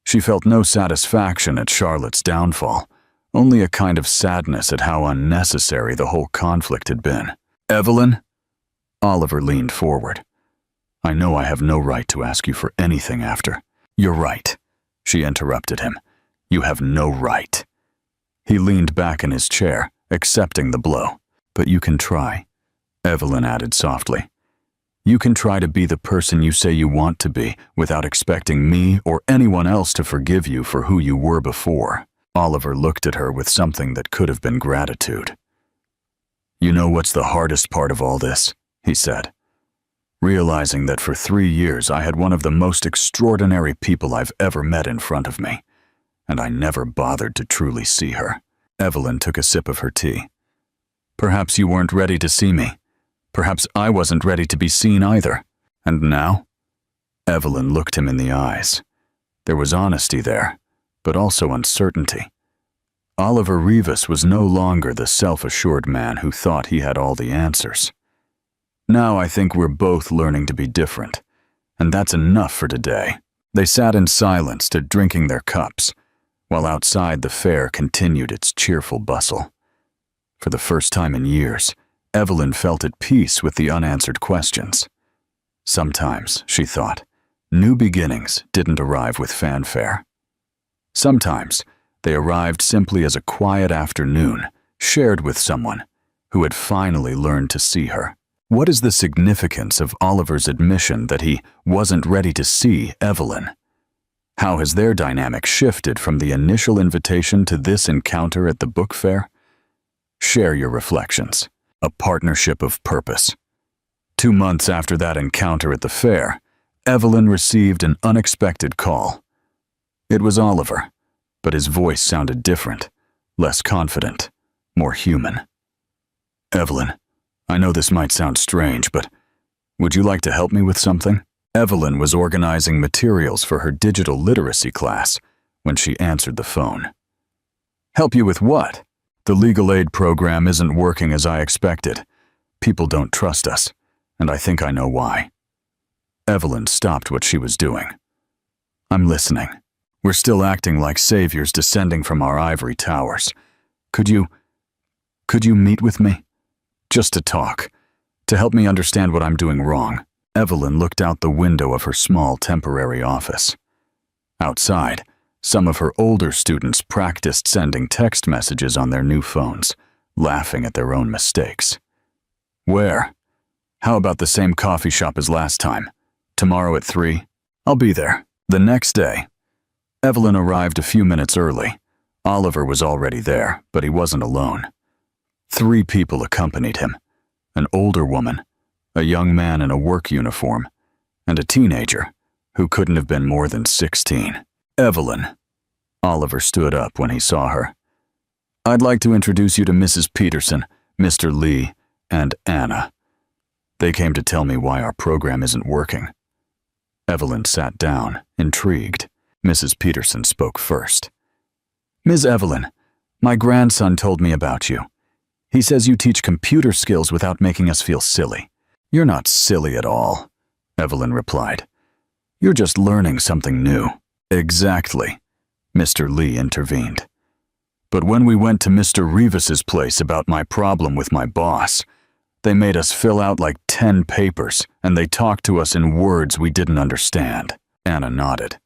She felt no satisfaction at Charlotte's downfall, only a kind of sadness at how unnecessary the whole conflict had been. "Evelyn?" Oliver leaned forward. "I know I have no right to ask you for anything after." "You're right," she interrupted him. "You have no right." He leaned back in his chair, accepting the blow. "But you can try," Evelyn added softly. "You can try to be the person you say you want to be without expecting me or anyone else to forgive you for who you were before." Oliver looked at her with something that could have been gratitude. "You know what's the hardest part of all this?" he said. "Realizing that for 3 years I had one of the most extraordinary people I've ever met in front of me, and I never bothered to truly see her." Evelyn took a sip of her tea. "Perhaps you weren't ready to see me. Perhaps I wasn't ready to be seen either. And now?" Evelyn looked him in the eyes. There was honesty there, but also uncertainty. Oliver Rivas was no longer the self-assured man who thought he had all the answers. "Now I think we're both learning to be different, and that's enough for today." They sat in silence to drinking their cups, while outside the fair continued its cheerful bustle. For the first time in years, Evelyn felt at peace with the unanswered questions. Sometimes, she thought, new beginnings didn't arrive with fanfare. Sometimes, they arrived simply as a quiet afternoon shared with someone who had finally learned to see her. What is the significance of Oliver's admission that he wasn't ready to see Evelyn? How has their dynamic shifted from the initial invitation to this encounter at the book fair? Share your reflections. A partnership of purpose. 2 months after that encounter at the fair, Evelyn received an unexpected call. It was Oliver, but his voice sounded different, less confident, more human. "Evelyn, I know this might sound strange, but would you like to help me with something?" Evelyn was organizing materials for her digital literacy class when she answered the phone. "Help you with what?" "The legal aid program isn't working as I expected. People don't trust us, and I think I know why." Evelyn stopped what she was doing. "I'm listening. We're still acting like saviors descending from our ivory towers. Could you meet with me? Just to talk, to help me understand what I'm doing wrong." Evelyn looked out the window of her small temporary office. Outside, some of her older students practiced sending text messages on their new phones, laughing at their own mistakes. "Where? How about the same coffee shop as last time? Tomorrow at 3? I'll be there." The next day, Evelyn arrived a few minutes early. Oliver was already there, but he wasn't alone. 3 people accompanied him: an older woman, a young man in a work uniform, and a teenager who couldn't have been more than 16. Evelyn. Oliver stood up when he saw her. "I'd like to introduce you to Mrs. Peterson, Mr. Lee, and Anna. They came to tell me why our program isn't working." Evelyn sat down, intrigued. Mrs. Peterson spoke first. "Ms. Evelyn, my grandson told me about you. He says you teach computer skills without making us feel silly." "You're not silly at all," Evelyn replied. "You're just learning something new." "Exactly," Mr. Lee intervened. "But when we went to Mr. Rivas's place about my problem with my boss, they made us fill out like 10 papers, and they talked to us in words we didn't understand." Anna nodded.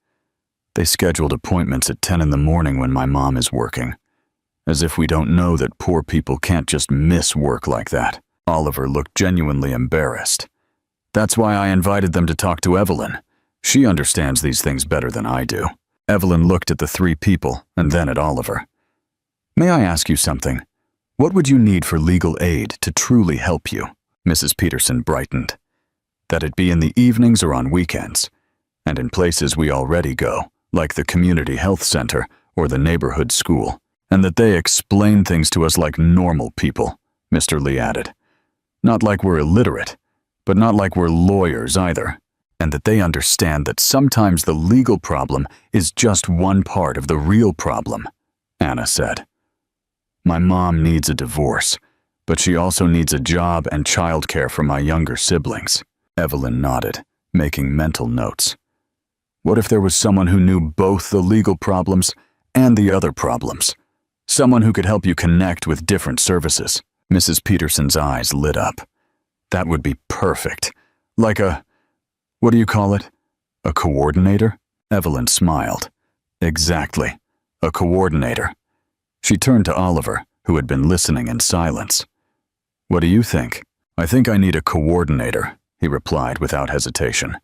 "They scheduled appointments at 10 in the morning when my mom is working. As if we don't know that poor people can't just miss work like that." Oliver looked genuinely embarrassed. "That's why I invited them to talk to Evelyn. She understands these things better than I do." Evelyn looked at the 3 people and then at Oliver. "May I ask you something? What would you need for legal aid to truly help you?" Mrs. Peterson brightened. "That it be in the evenings or on weekends, and in places we already go, like the community health center or the neighborhood school, and that they explain things to us like normal people," Mr. Lee added. "Not like we're illiterate, but not like we're lawyers either, and that they understand that sometimes the legal problem is just one part of the real problem," Anna said. "My mom needs a divorce, but she also needs a job and childcare for my younger siblings." Evelyn nodded, making mental notes. What if there was someone who knew both the legal problems and the other problems? Someone who could help you connect with different services. Mrs. Peterson's eyes lit up. "That would be perfect. Like what do you call it? A coordinator?" Evelyn smiled. "Exactly. A coordinator." She turned to Oliver, who had been listening in silence. "What do you think?" "I think I need a coordinator," he replied without hesitation.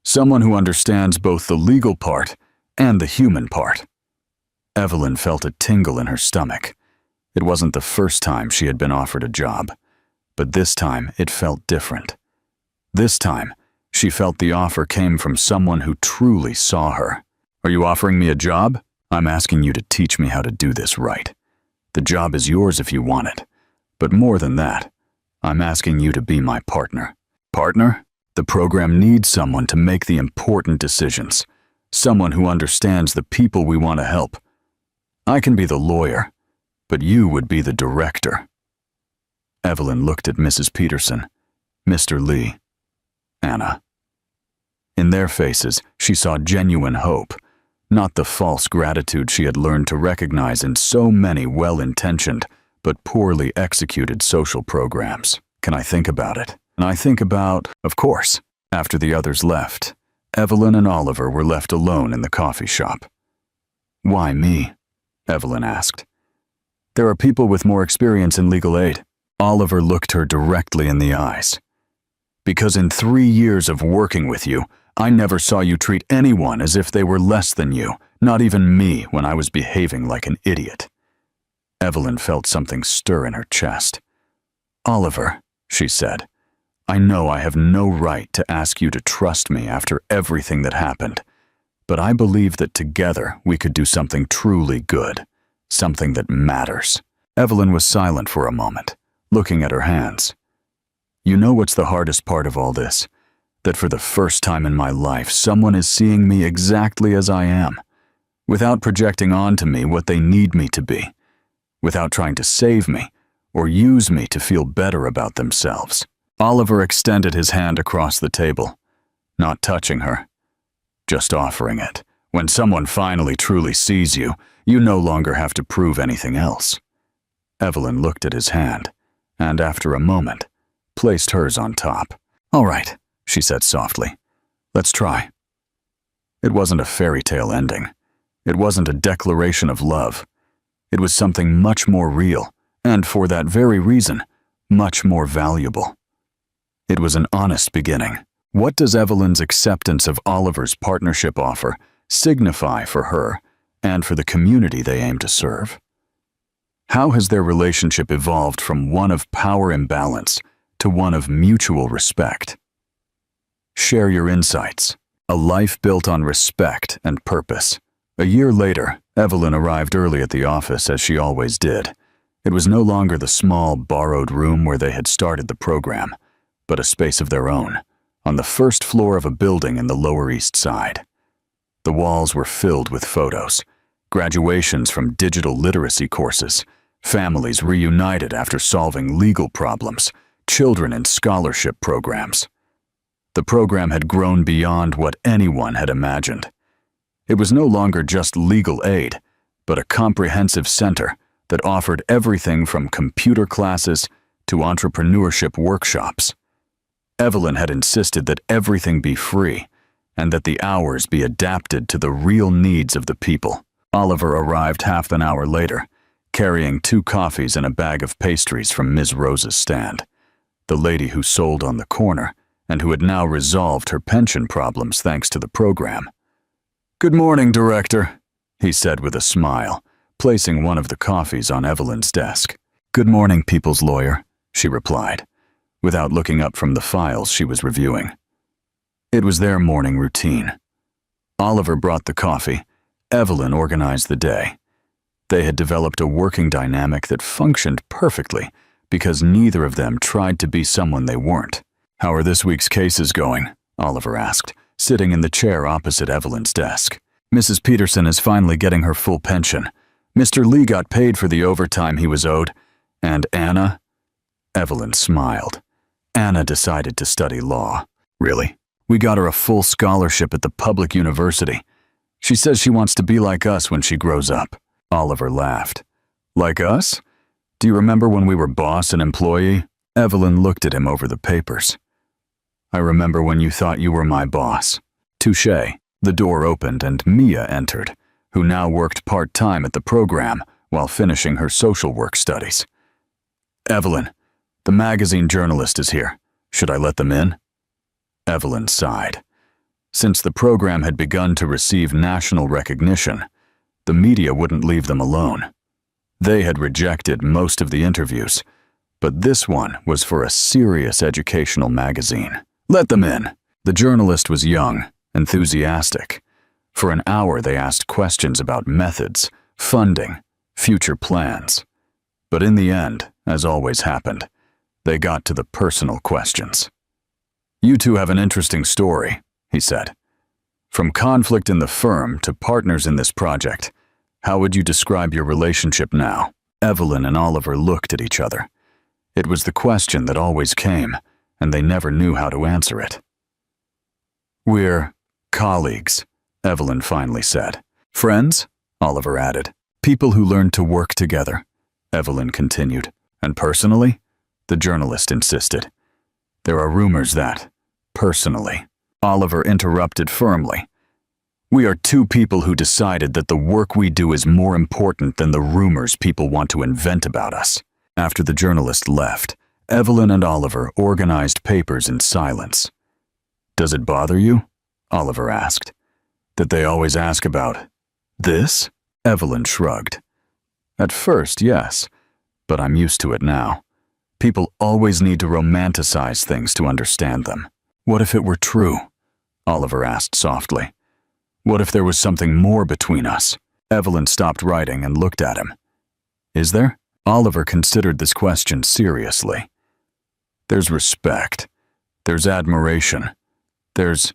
"Someone who understands both the legal part and the human part." Evelyn felt a tingle in her stomach. It wasn't the first time she had been offered a job, but this time it felt different. This time, she felt the offer came from someone who truly saw her. "Are you offering me a job? I'm asking you to teach me how to do this right. The job is yours if you want it, but more than that, I'm asking you to be my partner." "Partner?" "The program needs someone to make the important decisions, someone who understands the people we want to help. I can be the lawyer, but you would be the director." Evelyn looked at Mrs. Peterson, Mr. Lee, Anna. In their faces, she saw genuine hope, not the false gratitude she had learned to recognize in so many well-intentioned but poorly executed social programs. "Can I think about it?" "And I think about..." "Of course." After the others left, Evelyn and Oliver were left alone in the coffee shop. "Why me?" Evelyn asked. "There are people with more experience in legal aid." Oliver looked her directly in the eyes. "Because in 3 years of working with you, I never saw you treat anyone as if they were less than you, not even me when I was behaving like an idiot." Evelyn felt something stir in her chest. "Oliver," she said, "I know I have no right to ask you to trust me after everything that happened, but I believe that together we could do something truly good, something that matters." Evelyn was silent for a moment, looking at her hands. "You know what's the hardest part of all this? That for the first time in my life, someone is seeing me exactly as I am, without projecting onto me what they need me to be, without trying to save me or use me to feel better about themselves." Oliver extended his hand across the table, not touching her, just offering it. When someone finally truly sees you, you no longer have to prove anything else. Evelyn looked at his hand, and after a moment, placed hers on top. "All right," she said softly. "Let's try." It wasn't a fairy tale ending. It wasn't a declaration of love. It was something much more real, and for that very reason, much more valuable. It was an honest beginning. What does Evelyn's acceptance of Oliver's partnership offer signify for her and for the community they aim to serve? How has their relationship evolved from one of power imbalance to one of mutual respect? Share your insights. A life built on respect and purpose. A year later, Evelyn arrived early at the office as she always did. It was no longer the small, borrowed room where they had started the program, but a space of their own, on the first floor of a building in the Lower East Side. The walls were filled with photos, graduations from digital literacy courses, families reunited after solving legal problems, children in scholarship programs. The program had grown beyond what anyone had imagined. It was no longer just legal aid, but a comprehensive center that offered everything from computer classes to entrepreneurship workshops. Evelyn had insisted that everything be free and that the hours be adapted to the real needs of the people. Oliver arrived half an hour later, carrying 2 coffees and a bag of pastries from Ms. Rose's stand, the lady who sold on the corner and who had now resolved her pension problems thanks to the program. "Good morning, Director," he said with a smile, placing one of the coffees on Evelyn's desk. "Good morning, People's Lawyer," she replied, without looking up from the files she was reviewing. It was their morning routine. Oliver brought the coffee. Evelyn organized the day. They had developed a working dynamic that functioned perfectly because neither of them tried to be someone they weren't. "How are this week's cases going?" Oliver asked, sitting in the chair opposite Evelyn's desk. "Mrs. Peterson is finally getting her full pension. Mr. Lee got paid for the overtime he was owed. And Anna?" Evelyn smiled. "Anna decided to study law." "Really? We got her a full scholarship at the public university. She says she wants to be like us when she grows up." Oliver laughed. "Like us? Do you remember when we were boss and employee?" Evelyn looked at him over the papers. "I remember when you thought you were my boss." Touché. The door opened and Mia entered, who now worked part-time at the program while finishing her social work studies. "Evelyn, the magazine journalist is here. Should I let them in?" Evelyn sighed. Since the program had begun to receive national recognition, the media wouldn't leave them alone. They had rejected most of the interviews, but this one was for a serious educational magazine. "Let them in." The journalist was young, enthusiastic. For an hour they asked questions about methods, funding, future plans. But in the end, as always happened, they got to the personal questions. "You two have an interesting story," he said. "From conflict in the firm to partners in this project, how would you describe your relationship now?" Evelyn and Oliver looked at each other. It was the question that always came, and they never knew how to answer it. "We're colleagues," Evelyn finally said. "Friends?" Oliver added. "People who learn to work together," Evelyn continued. "And personally?" the journalist insisted. "There are rumors that, personally." Oliver interrupted firmly. "We are 2 people who decided that the work we do is more important than the rumors people want to invent about us." After the journalist left, Evelyn and Oliver organized papers in silence. "Does it bother you?" Oliver asked. "That they always ask about this?" Evelyn shrugged. "At first, yes, but I'm used to it now. People always need to romanticize things to understand them." "What if it were true?" Oliver asked softly. "What if there was something more between us?" Evelyn stopped writing and looked at him. "Is there?" Oliver considered this question seriously. "There's respect. There's admiration. There's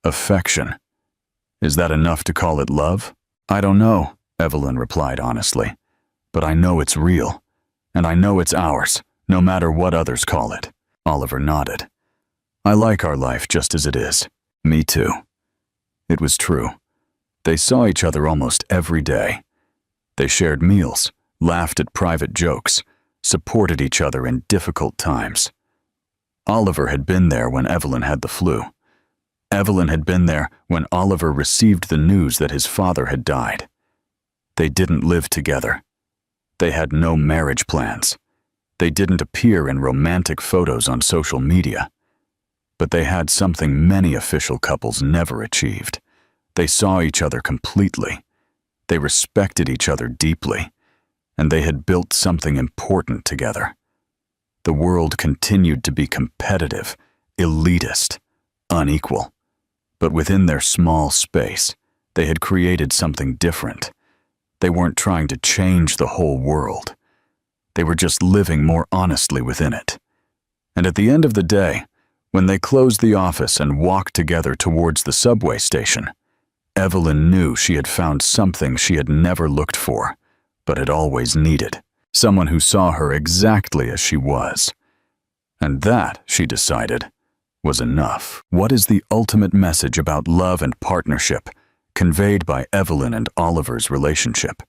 affection. Is that enough to call it love?" "I don't know," Evelyn replied honestly. "But I know it's real. And I know it's ours, no matter what others call it." Oliver nodded. "I like our life just as it is." "Me too." It was true. They saw each other almost every day. They shared meals, laughed at private jokes, supported each other in difficult times. Oliver had been there when Evelyn had the flu. Evelyn had been there when Oliver received the news that his father had died. They didn't live together. They had no marriage plans. They didn't appear in romantic photos on social media. But they had something many official couples never achieved. They saw each other completely. They respected each other deeply. and they had built something important together. The world continued to be competitive, elitist, unequal. But within their small space, they had created something different. They weren't trying to change the whole world. They were just living more honestly within it. And at the end of the day, when they closed the office and walked together towards the subway station, Evelyn knew she had found something she had never looked for, but had always needed. Someone who saw her exactly as she was. And that, she decided, was enough. What is the ultimate message about love and partnership conveyed by Evelyn and Oliver's relationship?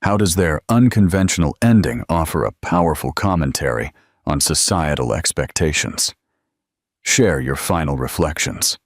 How does their unconventional ending offer a powerful commentary on societal expectations? Share your final reflections.